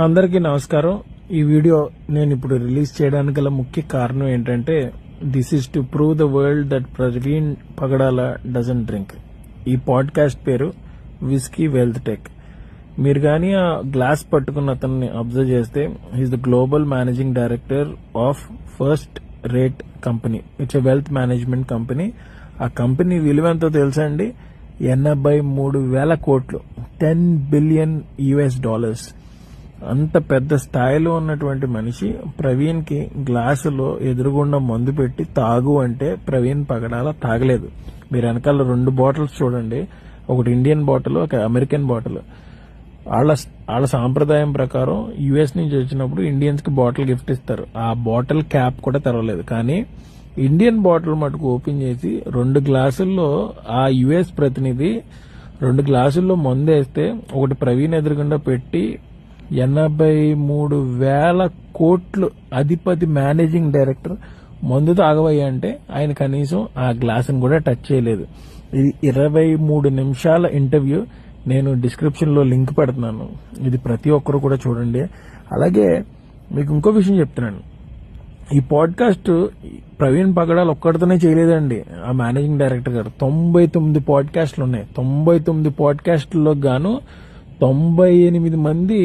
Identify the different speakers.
Speaker 1: అందరికీ నమస్కారం. ఈ వీడియో నేను ఇప్పుడు రిలీజ్ చేయడానికి గల ముఖ్య కారణం ఏంటంటే this is to prove the world that Praveen Pagadala doesn't drink. ఈ పాడ్కాస్ట్ పేరు విస్కీ వెల్త్ టెక్. మీరు కానీ ఆ గ్లాస్ పట్టుకున్న అతన్ని అబ్జర్వ్ చేస్తే he's the global managing director of first rate company. It's a wealth management company. ఆ కంపెనీ విలువ ఎంతో తెలుసా అండి? 83,000 కోట్లు, $10 బిలియన్. అంత పెద్ద స్థాయిలో ఉన్నటువంటి మనిషి ప్రవీణ్ కి గ్లాసులో ఎదురుగుండా మందు పెట్టి తాగు అంటే ప్రవీణ్ పగడాల తాగలేదు. మీరు వెనకాల 2 బాటిల్స్ చూడండి, ఒకటి ఇండియన్ బాటిల్, ఒక అమెరికన్ బాటిల్. వాళ్ళ సాంప్రదాయం ప్రకారం యుఎస్ నుంచి వచ్చినప్పుడు ఇండియన్స్ కి బాటిల్ గిఫ్ట్ ఇస్తారు. ఆ బాటిల్ క్యాప్ కూడా తెరవలేదు. కానీ ఇండియన్ బాటిల్ మటుకు ఓపెన్ చేసి 2 గ్లాసుల్లో ఆ యుఎస్ ప్రతినిధి 2 గ్లాసుల్లో మందు వేస్తే ఒకటి ప్రవీణ్ ఎదురుగుండా పెట్టి 83,000 కోట్లు అధిపతి మేనేజింగ్ డైరెక్టర్ మందు తాగవయ్యా అంటే ఆయన కనీసం ఆ గ్లాసును కూడా టచ్ చేయలేదు. ఇది 23 నిమిషాల ఇంటర్వ్యూ. నేను డిస్క్రిప్షన్ లో లింక్ పెడుతున్నాను, ఇది ప్రతి ఒక్కరు కూడా చూడండి. అలాగే మీకు ఇంకో విషయం చెప్తున్నాను, ఈ పాడ్కాస్ట్ ప్రవీణ్ పగడాల్ ఒక్కడితోనే చేయలేదండి. ఆ మేనేజింగ్ డైరెక్టర్ గారు 99 పాడ్కాస్ట్లు ఉన్నాయి. 99 పాడ్కాస్ట్లో గాను 98 మంది